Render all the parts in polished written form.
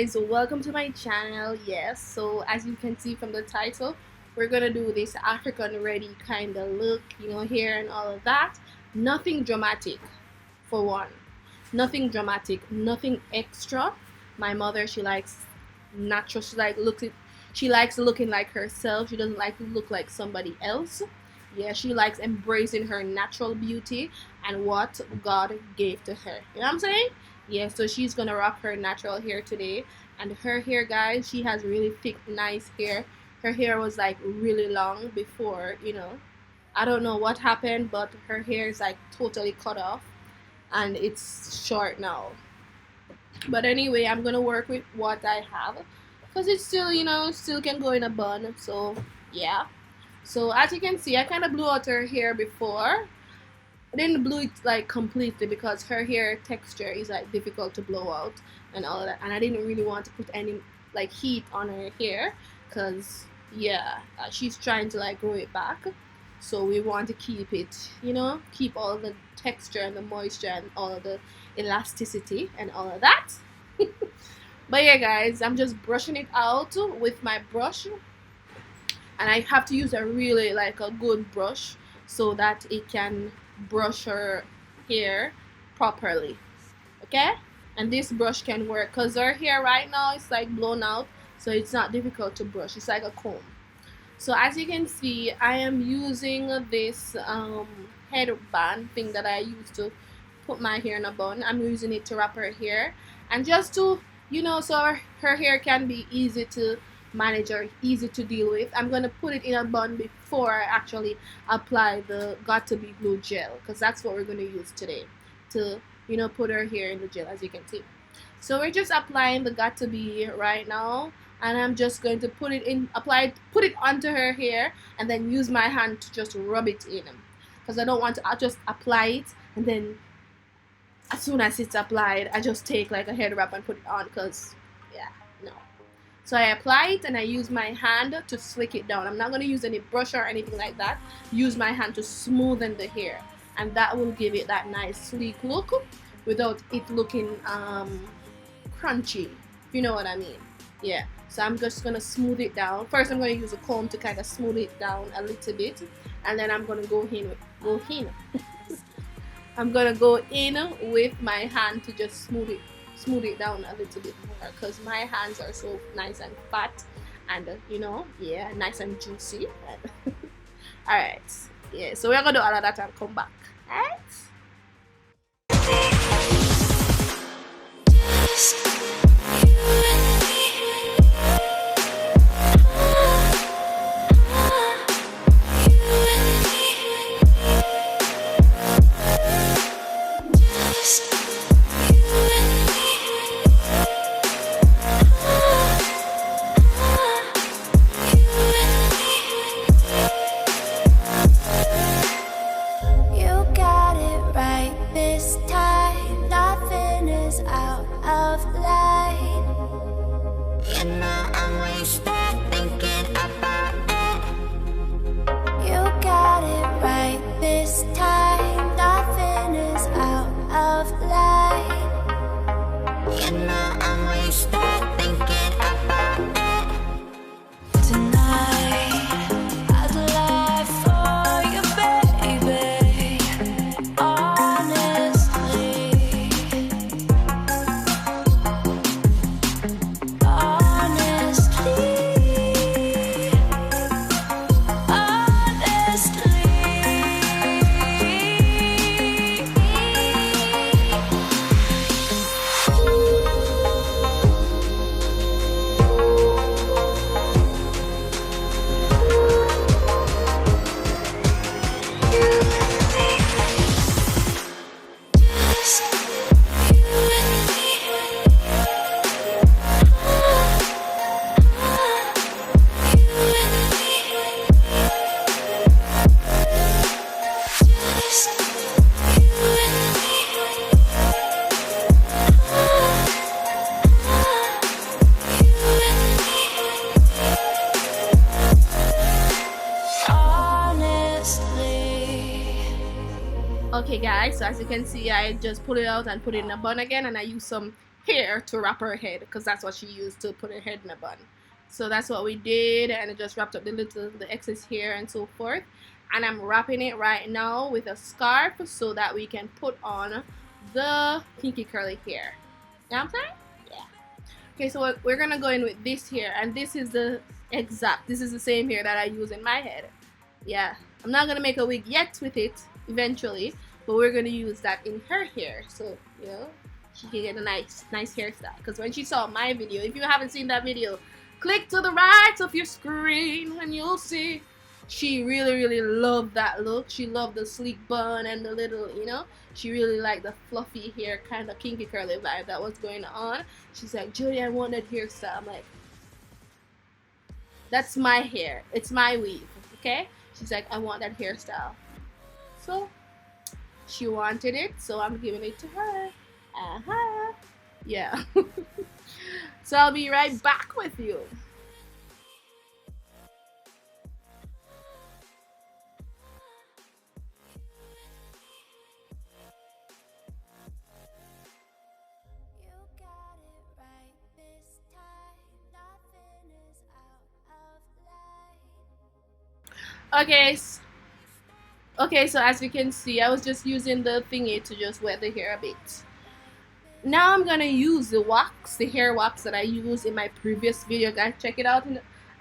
guys, welcome to my channel. Yes, so as you can see from the title, we're gonna do this African ready kind of look, hair and all of that. Nothing dramatic, for one. Nothing dramatic, nothing extra. My mother, she likes natural. She likes looking like herself. She doesn't like to look like somebody else. Yeah, she likes embracing her natural beauty and what God gave to her. You know what I'm saying? Yeah, so she's gonna rock her natural hair today. And her hair, guys, she has really thick, nice hair. Her hair was like really long before, I don't know what happened, but her hair is like totally cut off and it's short now. But anyway, I'm gonna work with what I have because it's still, still can go in a bun. So yeah. So as you can see, I kind of blew out her hair before. I didn't blow it like completely because her hair texture is like difficult to blow out and all of that. And I didn't really want to put any like heat on her hair because yeah, she's trying to like grow it back. So we want to keep it, keep all the texture and the moisture and all of the elasticity and all of that. But yeah, guys, I'm just brushing it out with my brush. And I have to use a really like a good brush so that it can brush her hair properly, okay? And this brush can work because her hair right now is like blown out, so it's not difficult to brush. It's like a comb. So as you can see, I am using this headband thing that I used to put my hair in a bun. I'm using it to wrap her hair and just to so her hair can be easy to manage or easy to deal with. I'm going to put it in a bun before I actually apply the Got To Be glue gel because that's what we're going to use today to put her hair in the gel, as you can see. So we're just applying the Got To Be right now, and I'm just going to put it onto her hair and then use my hand to just rub it in because I don't want to just apply it and then as soon as it's applied I just take like a head wrap and put it on because yeah, no. So I apply it and I use my hand to slick it down. I'm not going to use any brush or anything like that. Use my hand to smoothen the hair. And that will give it that nice sleek look without it looking crunchy. You know what I mean? Yeah. So I'm just going to smooth it down. First I'm going to use a comb to kind of smooth it down a little bit. And then I'm going to go in. I'm going to go in with my hand to just smooth it down a little bit more because my hands are so nice and fat and yeah, nice and juicy. All right, yeah, so we're gonna do all of that and come back. All right. Okay guys, so as you can see, I just pull it out and put it in a bun again, and I use some hair to wrap her head, because that's what she used to put her head in a bun. So that's what we did, and it just wrapped up the excess hair and so forth. And I'm wrapping it right now with a scarf so that we can put on the kinky curly hair. You know what I'm saying? Yeah. Okay, so we're gonna go in with this here, and this is the same hair that I use in my head. Yeah, I'm not gonna make a wig yet with it eventually, but we're gonna use that in her hair, so you know she can get a nice hairstyle. Because when she saw my video, if you haven't seen that video, click to the right of your screen and you'll see she really loved that look. She loved the sleek bun and the little, she really liked the fluffy hair, kind of kinky curly vibe that was going on. She's like, Jodie, I want that hairstyle. I'm like, that's my hair, it's my weave, okay? She's like, I want that hairstyle. So she wanted it, so I'm giving it to her. Yeah. So I'll be right back with you. Okay, so as you can see, I was just using the thingy to just wet the hair a bit. Now I'm gonna use the wax, the hair wax that I used in my previous video. Guys, check it out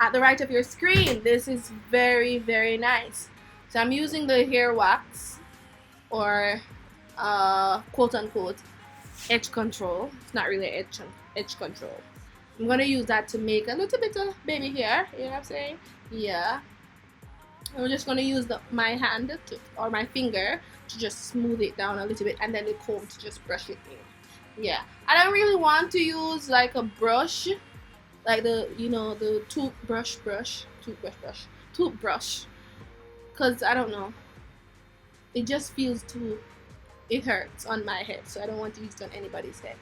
at the right of your screen. This is very nice. So I'm using the hair wax, or quote unquote edge control. It's not really edge control. I'm gonna use that to make a little bit of baby hair. You know what I'm saying? Yeah. I'm just gonna use my hand or my finger to just smooth it down a little bit, and then the comb to just brush it in. Yeah, I don't really want to use like a brush, like the toothbrush, because I don't know, it just feels it hurts on my head, so I don't want to use it on anybody's head.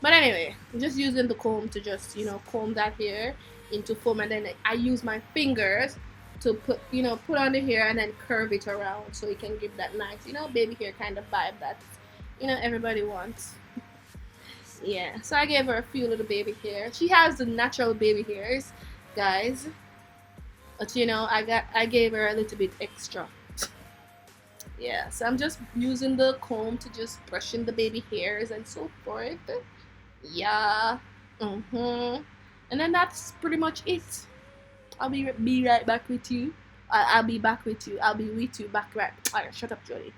But anyway, I'm just using the comb to just comb that hair into foam, and then I use my fingers to put on the hair and then curve it around so it can give that nice baby hair kind of vibe that everybody wants. Yeah, so I gave her a few little baby hair. She has the natural baby hairs, guys, but I gave her a little bit extra. Yeah, so I'm just using the comb to just brush in the baby hairs and so forth. Yeah. And then that's pretty much it. I'll be right back with you. I'll be back with you. I'll be with you back right. Alright, shut up, Jodie.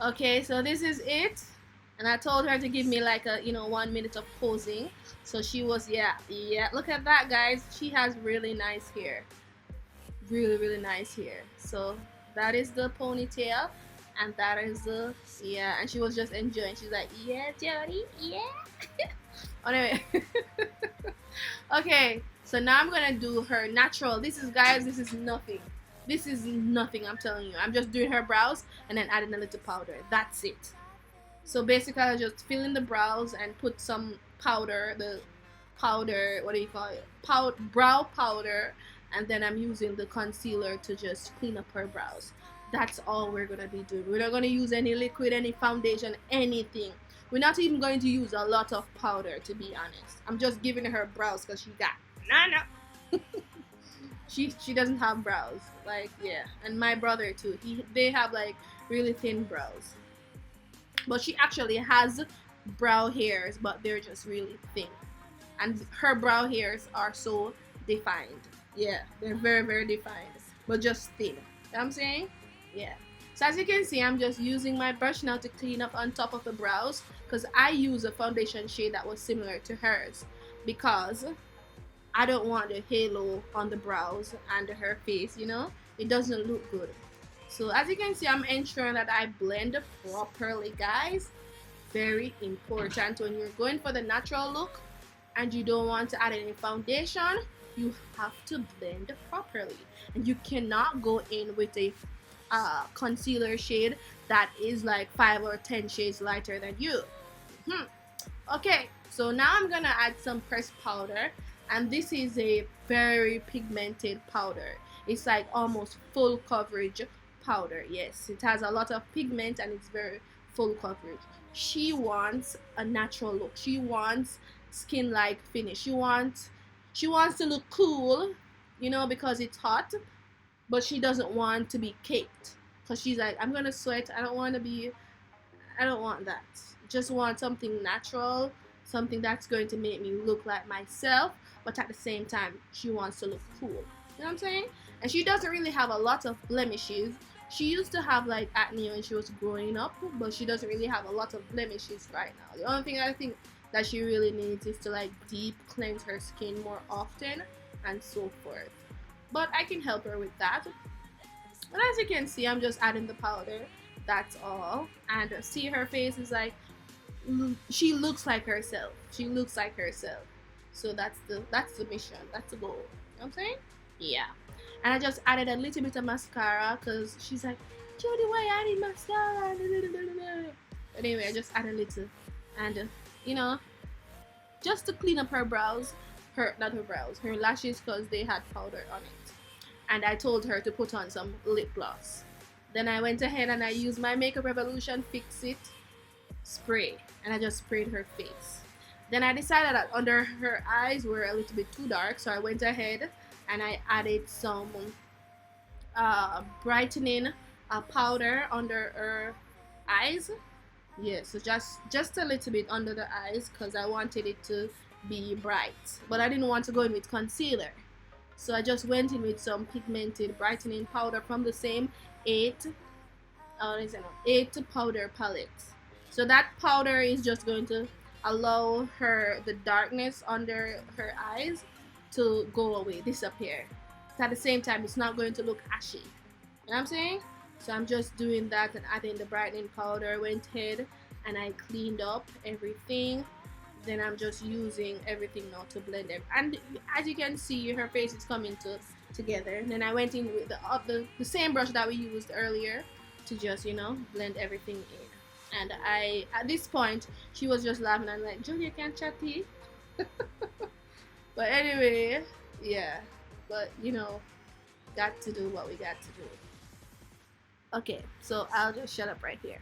Okay, so this is it, and I told her to give me like a 1 minute of posing. So she was yeah, look at that, guys. She has really nice hair, really nice hair. So that is the ponytail, and that is the and she was just enjoying. She's like, yeah, Jodie, yeah. Anyway. Okay, so now I'm gonna do her natural. This is nothing. This is nothing, I'm telling you. I'm just doing her brows and then adding a little powder. That's it. So basically, I just fill in the brows and put some powder, what do you call it? Brow powder, and then I'm using the concealer to just clean up her brows. That's all we're gonna be doing. We're not gonna use any liquid, any foundation, anything. We're not even going to use a lot of powder, to be honest. I'm just giving her brows because she got no. She doesn't have brows, like, yeah. And my brother too, they have like really thin brows, but she actually has brow hairs, but they're just really thin, and her brow hairs are so defined. Yeah, they're very defined, but just thin. You know what I'm saying? Yeah. So as you can see, I'm just using my brush now to clean up on top of the brows, because I use a foundation shade that was similar to hers, because I don't want the halo on the brows and her face, you know, it doesn't look good. So as you can see, I'm ensuring that I blend properly, guys. Very important when you're going for the natural look and you don't want to add any foundation, you have to blend properly, and you cannot go in with a concealer shade that is like 5 or 10 shades lighter than you. Okay, so now I'm gonna add some pressed powder, and this is a very pigmented powder. It's like almost full coverage powder. Yes, it has a lot of pigment and it's very full coverage. She wants a natural look. She wants skin like finish. She wants to look cool, you know, because it's hot, but she doesn't want to be caked, because she's like, I'm gonna sweat, I don't want that. Just want something natural, something that's going to make me look like myself, but at the same time she wants to look cool, you know what I'm saying? And she doesn't really have a lot of blemishes. She used to have like acne when she was growing up, but she doesn't really have a lot of blemishes right now. The only thing I think that she really needs is to like deep cleanse her skin more often and so forth. But I can help her with that. And as you can see, I'm just adding the powder, that's all. And see, her face is like, she looks like herself. She looks like herself. So that's the mission, that's the goal, you know what I'm saying? Yeah. And I just added a little bit of mascara, because she's like, Jody, why adding mascara? But anyway, I just added a little, and you know, just to clean up her brows, her lashes, because they had powder on it. And I told her to put on some lip gloss. Then I went ahead and I used my Makeup Revolution Fix It spray, and I just sprayed her face. Then I decided that under her eyes were a little bit too dark, so I went ahead and I added some brightening powder under her eyes. Yeah, so just a little bit under the eyes, because I wanted it to be bright, but I didn't want to go in with concealer, so I just went in with some pigmented brightening powder from the same 8 powder palette. So that powder is just going to allow the darkness under her eyes to go away, disappear. But at the same time, it's not going to look ashy, you know what I'm saying? So I'm just doing that and adding the brightening powder. Went ahead and I cleaned up everything. Then I'm just using everything now to blend it. And as you can see, her face is coming together. And then I went in with the same brush that we used earlier to just, you know, blend everything in. And at this point, she was just laughing and like, Julia, can't chatty. But anyway, yeah. But you know, got to do what we got to do. Okay, so I'll just shut up right here.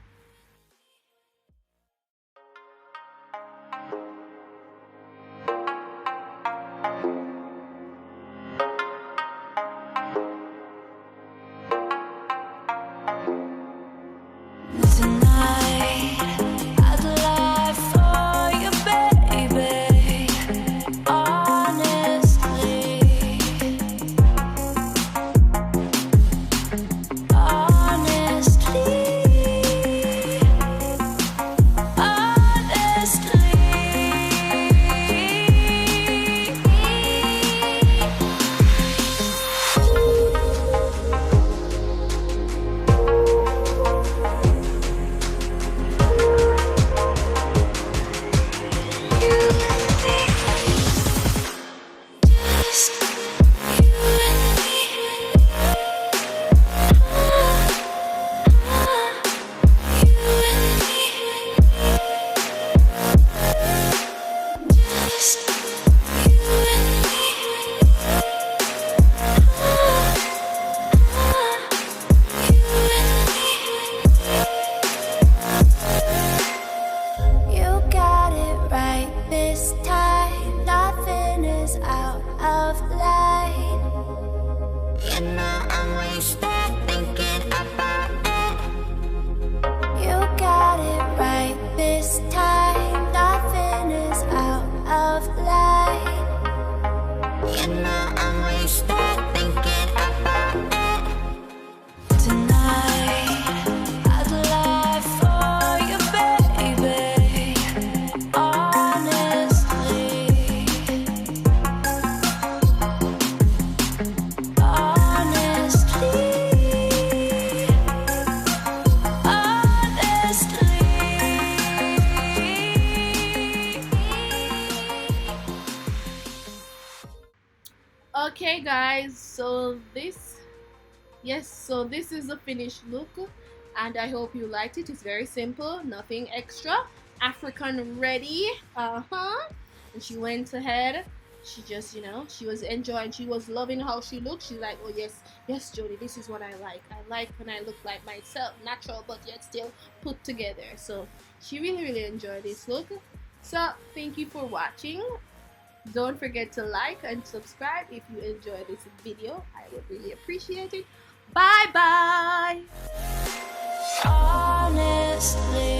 Tonight guys, so this is the finished look, and I hope you liked it. It's very simple, nothing extra. African ready. And she went ahead. She just, she was enjoying. She was loving how she looked. She's like, oh yes, yes, Jody, this is what I like. I like when I look like myself, natural but yet still put together. So she really, really enjoyed this look. So thank you for watching. Don't forget to like and subscribe if you enjoyed this video. I would really appreciate it. Bye bye. Honestly.